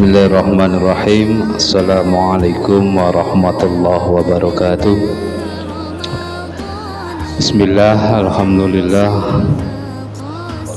Bismillahirrahmanirrahim. Assalamualaikum warahmatullahi wabarakatuh. Bismillah, alhamdulillah,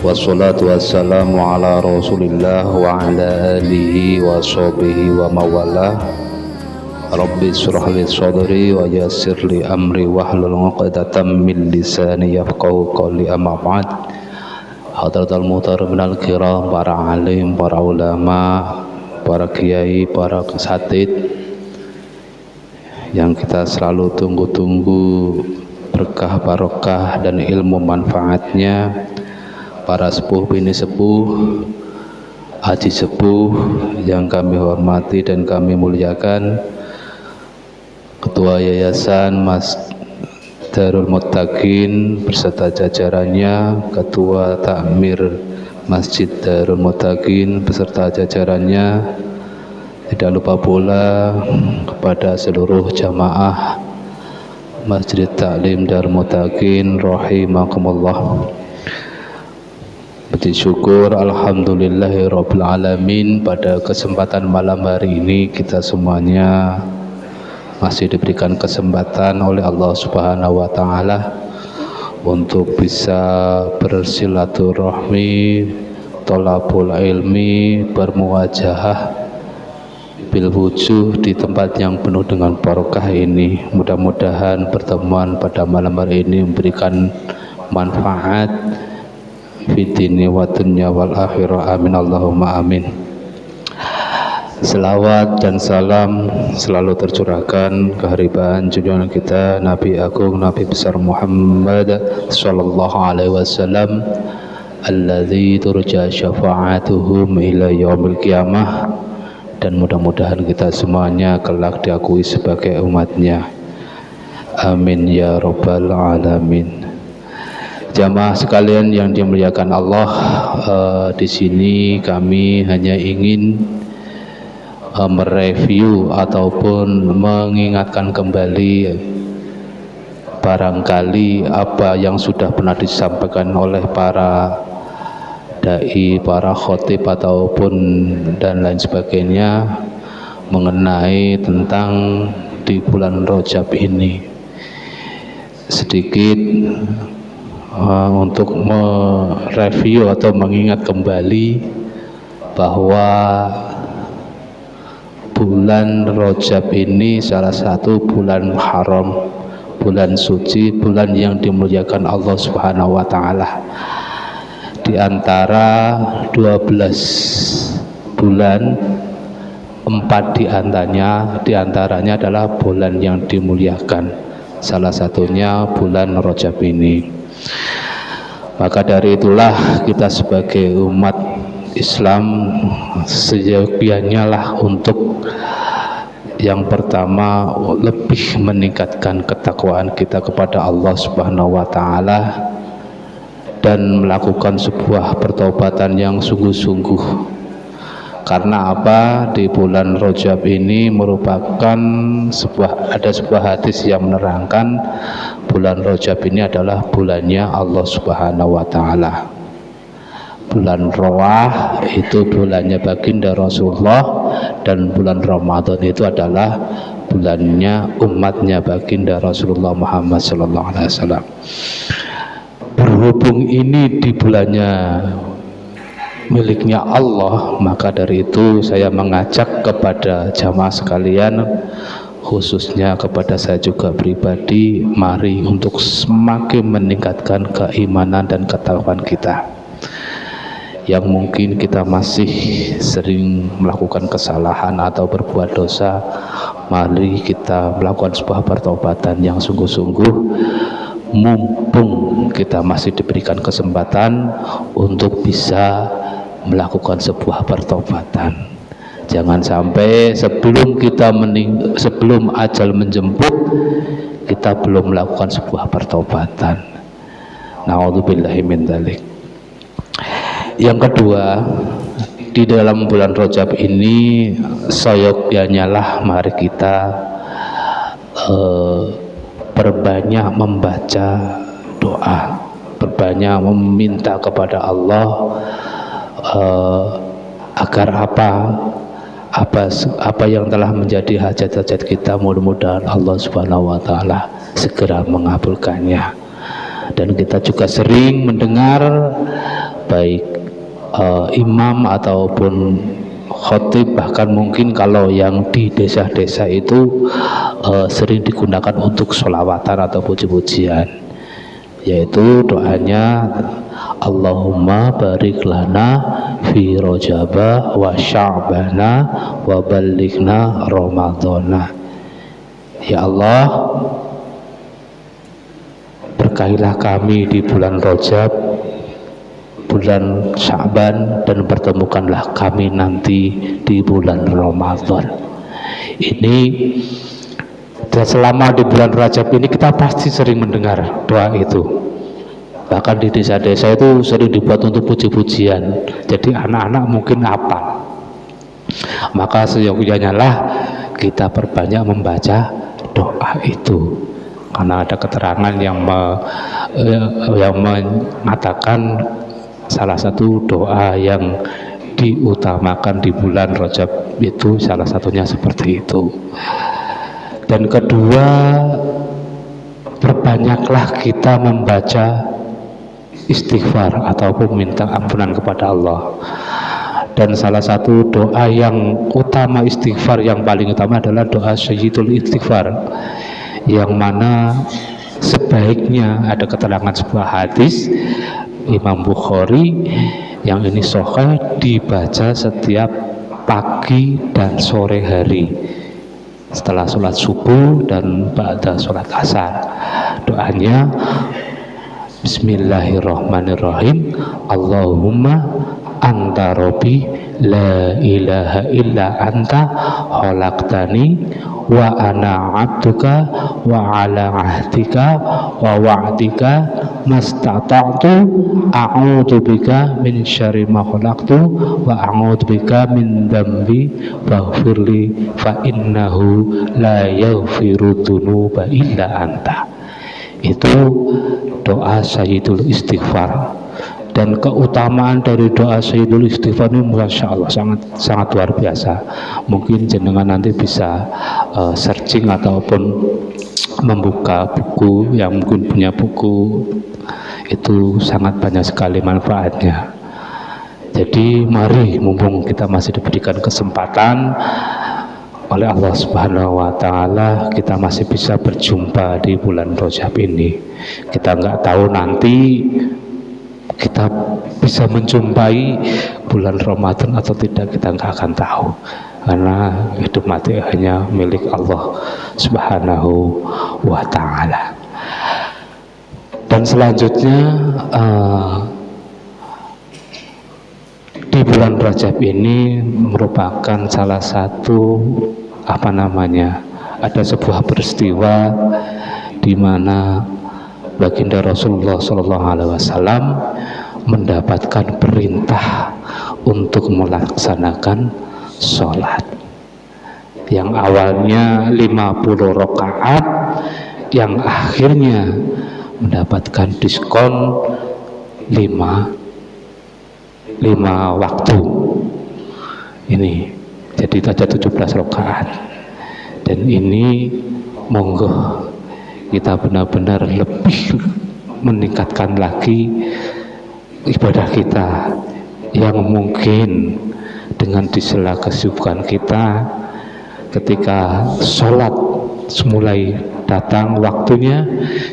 wassalatu wassalamu ala rasulillah wa ala alihi wa sahbihi wa mawala. Rabbi shrah li sadri wa yassir li amri wahlul 'uqdatam min lisani yafqahu qawli, amma ba'd. Hadratul muhtaram minal kiram, para alim, para ulama, para kiai, para kesatid yang kita selalu tunggu-tunggu berkah barokah dan ilmu manfaatnya, para sepuh bini sepuh, haji sepuh yang kami hormati dan kami muliakan, Ketua Yayasan Mas Darul Muttaqin beserta jajarannya, Ketua Takmir Masjid Darul Muttaqin beserta jajarannya, tidak lupa pula kepada seluruh jamaah Masjid Taklim Darul Muttaqin rahimakumullah. Puji syukur alhamdulillahirabbil alamin, pada kesempatan malam hari ini kita semuanya masih diberikan kesempatan oleh Allah Subhanahu wa taala untuk bisa bersilaturahmi, thalabul ilmi, bermuwajahah bil wujuh di tempat yang penuh dengan barokah ini. Mudah-mudahan pertemuan pada malam hari ini memberikan manfaat fitini wa dunya wal akhirah, amin Allahumma amin. Selawat dan salam selalu tercurahkan keharibaan junjungan kita Nabi Agung, Nabi besar Muhammad sallallahu alaihi wasallam, alladzi turja syafa'atuhum ila yaumil qiyamah, dan mudah-mudahan kita semuanya kelak diakui sebagai umatnya, amin ya rabbal alamin. Jamaah sekalian yang dimuliakan Allah, di sini kami hanya ingin mereview ataupun mengingatkan kembali barangkali apa yang sudah pernah disampaikan oleh para dai, para khotib ataupun dan lain sebagainya mengenai tentang di bulan Rajab ini. Sedikit untuk mereview atau mengingat kembali bahwa bulan Rajab ini salah satu bulan haram, bulan suci, bulan yang dimuliakan Allah Subhanahu wa taala. Di antara 12 bulan, 4 diantaranya adalah bulan yang dimuliakan. Salah satunya bulan Rajab ini. Maka dari itulah kita sebagai umat Islam seyogianya lah untuk yang pertama lebih meningkatkan ketakwaan kita kepada Allah Subhanahu wa taala dan melakukan sebuah pertobatan yang sungguh-sungguh. Karena apa? Di bulan Rajab ini merupakan ada sebuah hadis yang menerangkan bulan Rajab ini adalah bulannya Allah Subhanahu wa taala. Bulan Rawah itu bulannya baginda Rasulullah, dan bulan Ramadan itu adalah bulannya umatnya baginda Rasulullah Muhammad sallallahu alaihi wasallam. Berhubung ini di bulannya miliknya Allah, maka dari itu saya mengajak kepada jamaah sekalian, khususnya kepada saya juga pribadi, mari untuk semakin meningkatkan keimanan dan ketakwaan kita. Yang mungkin kita masih sering melakukan kesalahan atau berbuat dosa, mari kita melakukan sebuah pertobatan yang sungguh-sungguh, mumpung kita masih diberikan kesempatan untuk bisa melakukan sebuah pertobatan. Jangan sampai sebelum ajal menjemput kita belum melakukan sebuah pertobatan. Na'udzubillahi min dzalik. Yang kedua, di dalam bulan Rajab ini seyogyanya lah mari kita perbanyak membaca doa, perbanyak meminta kepada Allah agar apa? apa yang telah menjadi hajat-hajat kita, mudah-mudahan Allah Subhanahu wa taala segera mengabulkannya. Dan kita juga sering mendengar baik imam ataupun khotib, bahkan mungkin kalau yang di desa-desa itu sering digunakan untuk sholawatan atau puji-pujian, yaitu doanya Allahumma barik lana fi rojaba wa sya'bana wa balighna ramadhana. Ya Allah, berkahilah kami di bulan Rajab, bulan Sya'ban, dan pertemukanlah kami nanti di bulan Ramadan. Ini selama di bulan Rajab ini kita pasti sering mendengar doa itu. Bahkan di desa-desa itu sering dibuat untuk puji-pujian. Jadi anak-anak mungkin hafal. Maka seyogyanya lah kita perbanyak membaca doa itu. Karena ada keterangan yang mengatakan salah satu doa yang diutamakan di bulan Rajab itu salah satunya seperti itu. Dan kedua, perbanyaklah kita membaca istighfar ataupun minta ampunan kepada Allah. Dan salah satu doa yang utama istighfar, yang paling utama adalah doa Sayyidul Istighfar, yang mana sebaiknya ada keterangan sebuah hadis Imam Bukhari yang ini sahih, dibaca setiap pagi dan sore hari setelah sholat subuh dan ba'da sholat asar. Doanya Bismillahirrahmanirrahim. Allahumma anta rabbi la ilaha illa anta khalaqtani wa ana abduka wa ala ahdika wa wa'dika mastata'tu a'udzu bika min syarri ma khalaqtu wa a'udzu bika min dzambi faghfirli fa innahu la yaghfiru dzunuba illa anta. Itu doa Sayyidul Istighfar. Dan keutamaan dari doa Sayyidul Istighfar ini Masya Allah sangat luar biasa. Mungkin jenengan nanti bisa searching ataupun membuka buku, yang mungkin punya buku itu sangat banyak sekali manfaatnya. Jadi mari, mumpung kita masih diberikan kesempatan oleh Allah Subhanahu wa taala, kita masih bisa berjumpa di bulan Rajab ini. Kita nggak tahu nanti kita bisa menjumpai bulan Ramadan atau tidak, kita nggak akan tahu, karena hidup mati hanya milik Allah Subhanahu wa taala. Dan selanjutnya di bulan Rajab ini merupakan salah satu ada sebuah peristiwa di mana baginda Rasulullah SAW mendapatkan perintah untuk melaksanakan sholat yang awalnya 50 rakaat, yang akhirnya mendapatkan diskon 5 waktu. Ini jadi saja 17 rakaat. Dan ini monggo kita benar-benar lebih meningkatkan lagi ibadah kita, yang mungkin dengan di sela kesibukan kita ketika sholat mulai datang waktunya,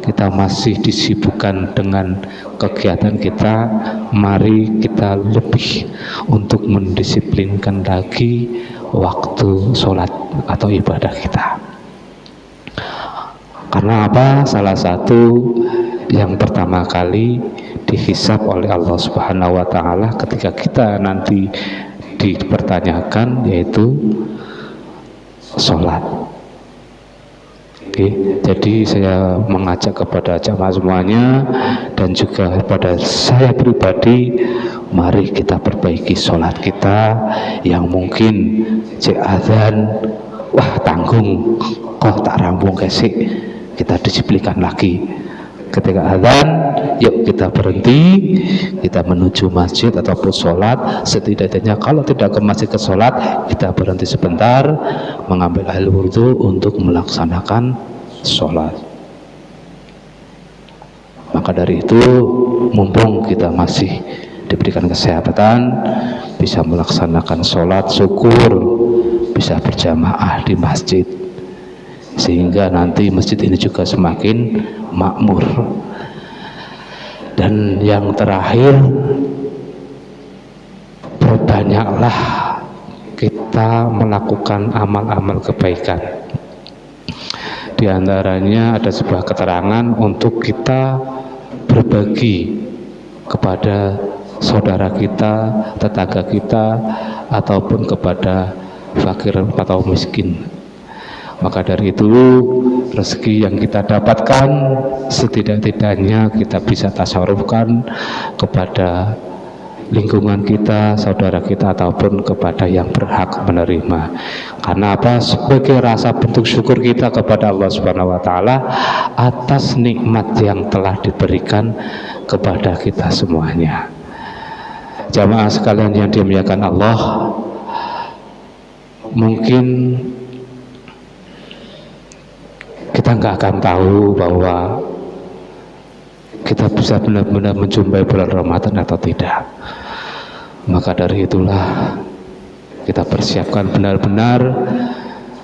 kita masih disibukkan dengan kegiatan kita. Mari kita lebih untuk mendisiplinkan lagi waktu sholat atau ibadah kita. Karena apa? Salah satu yang pertama kali dihisab oleh Allah Subhanahu wa taala ketika kita nanti dipertanyakan yaitu sholat. Oke, jadi saya mengajak kepada jamaah semuanya dan juga kepada saya pribadi, mari kita perbaiki sholat kita yang mungkin cek azan, wah tanggung kok tak rampung kesik, kita disiplinkan lagi. Ketika azan, yuk kita berhenti, kita menuju masjid ataupun sholat. Setidaknya kalau tidak ke masjid ke sholat, kita berhenti sebentar, mengambil air wudhu untuk melaksanakan sholat. Maka dari itu, mumpung kita masih diberikan kesehatan, bisa melaksanakan sholat, syukur bisa berjamaah di masjid, sehingga nanti masjid ini juga semakin makmur. Dan yang terakhir, perbanyaklah kita melakukan amal-amal kebaikan. Di antaranya ada sebuah keterangan untuk kita berbagi kepada saudara kita, tetangga kita, ataupun kepada fakir atau miskin. Maka dari itu, rezeki yang kita dapatkan setidak-tidaknya kita bisa tasarufkan kepada lingkungan kita, saudara kita, ataupun kepada yang berhak menerima. Karena apa? Sebagai rasa bentuk syukur kita kepada Allah Subhanahu wa taala atas nikmat yang telah diberikan kepada kita semuanya. Jamaah sekalian yang dimuliakan Allah, mungkin kita nggak akan tahu bahwa kita bisa benar-benar menjumpai bulan Ramadan atau tidak. Maka dari itulah kita persiapkan benar-benar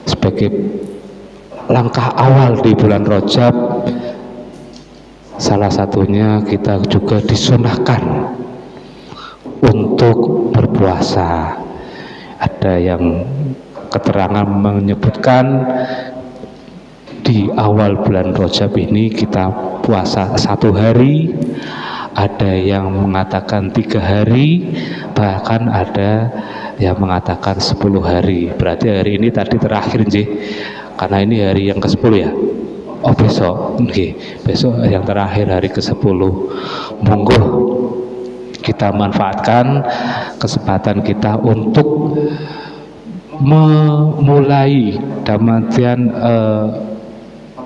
sebagai langkah awal di bulan Rajab. Salah satunya kita juga disunahkan untuk berpuasa. Ada yang keterangan menyebutkan di awal bulan Rajab ini kita puasa 1 hari, ada yang mengatakan 3 hari, bahkan ada yang mengatakan 10 hari. Berarti hari ini tadi terakhir nggih, karena ini hari yang ke-10 ya. Oh besok, nggih, besok yang terakhir hari ke-10. Monggo kita manfaatkan kesempatan kita untuk memulai damatian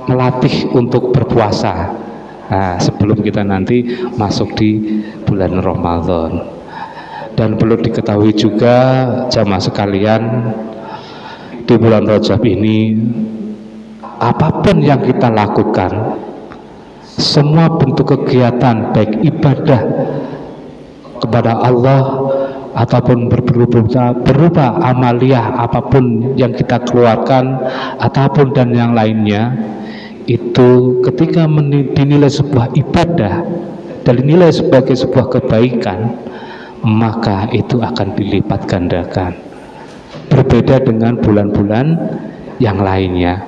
melatih untuk berpuasa. Nah, sebelum kita nanti masuk di bulan Ramadan. Dan perlu diketahui juga jamaah sekalian, di bulan Rajab ini apapun yang kita lakukan, semua bentuk kegiatan baik ibadah kepada Allah ataupun berupa amaliyah apapun yang kita keluarkan ataupun dan yang lainnya, itu ketika dinilai sebuah ibadah dan dinilai sebagai sebuah kebaikan, maka itu akan dilipat gandakan. Berbeda dengan bulan-bulan yang lainnya,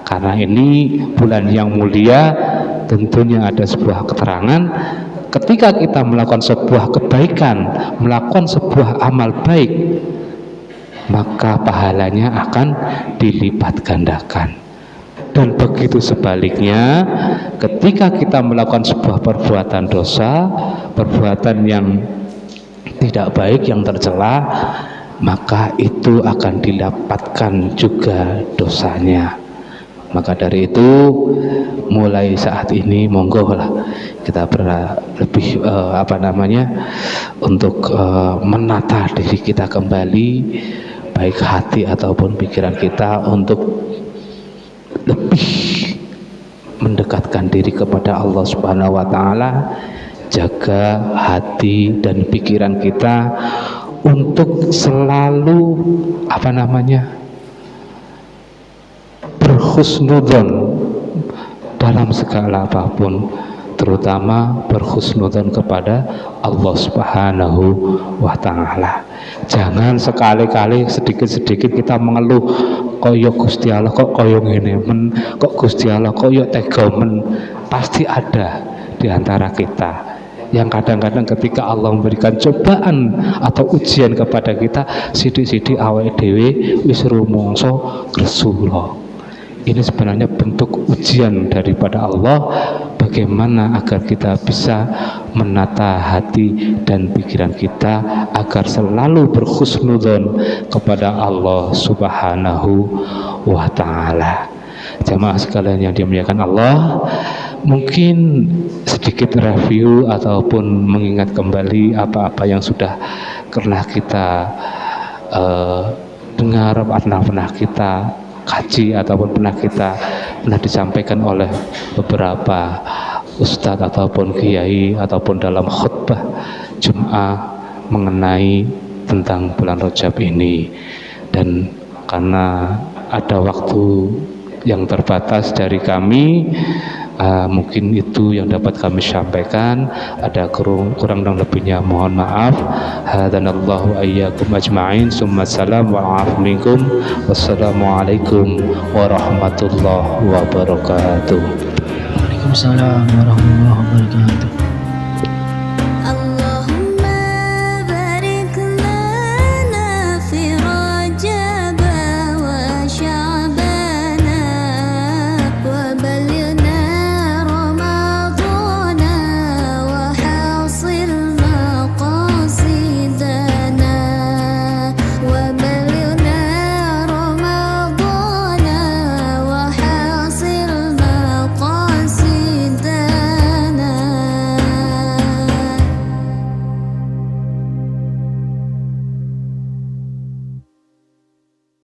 karena ini bulan yang mulia. Tentunya ada sebuah keterangan, ketika kita melakukan sebuah kebaikan, melakukan sebuah amal baik, maka pahalanya akan dilipat gandakan. Dan begitu sebaliknya, ketika kita melakukan sebuah perbuatan dosa, perbuatan yang tidak baik, yang tercela, maka itu akan didapatkan juga dosanya. Maka dari itu, mulai saat ini monggo lah kita lebih untuk menata diri kita kembali, baik hati ataupun pikiran kita, untuk lebih mendekatkan diri kepada Allah Subhanahu wa taala. Jaga hati dan pikiran kita untuk selalu berhusnudzon dalam segala apapun, terutama berhusnudzon kepada Allah Subhanahu wa taala. Jangan sekali-kali sedikit-sedikit kita mengeluh, koyo Gusti Allah kok koyo ngene men, kok Gusti Allah koyo tega men. Pasti ada di antara kita yang kadang-kadang ketika Allah memberikan cobaan atau ujian kepada kita, sithik-sithik awake dhewe wis rumangsa gresula. Ini sebenarnya bentuk ujian daripada Allah, bagaimana agar kita bisa menata hati dan pikiran kita agar selalu berhusnudzon kepada Allah Subhanahu wa taala. Jamaah sekalian yang dimuliakan Allah, mungkin sedikit review ataupun mengingat kembali apa-apa yang sudah pernah kita dengar, pernah kita kaji ataupun pernah disampaikan oleh beberapa ustadz ataupun kiai ataupun dalam khutbah Jum'ah mengenai tentang bulan Rajab ini. Dan karena ada waktu yang terbatas dari kami, mungkin itu yang dapat kami sampaikan. Ada kurang dan lebihnya mohon maaf. Hadanallahu ayyakum ajma'in. Summa salam wa'afu minkum. Wassalamualaikum warahmatullahi wabarakatuh. Waalaikumsalam warahmatullahi wabarakatuh.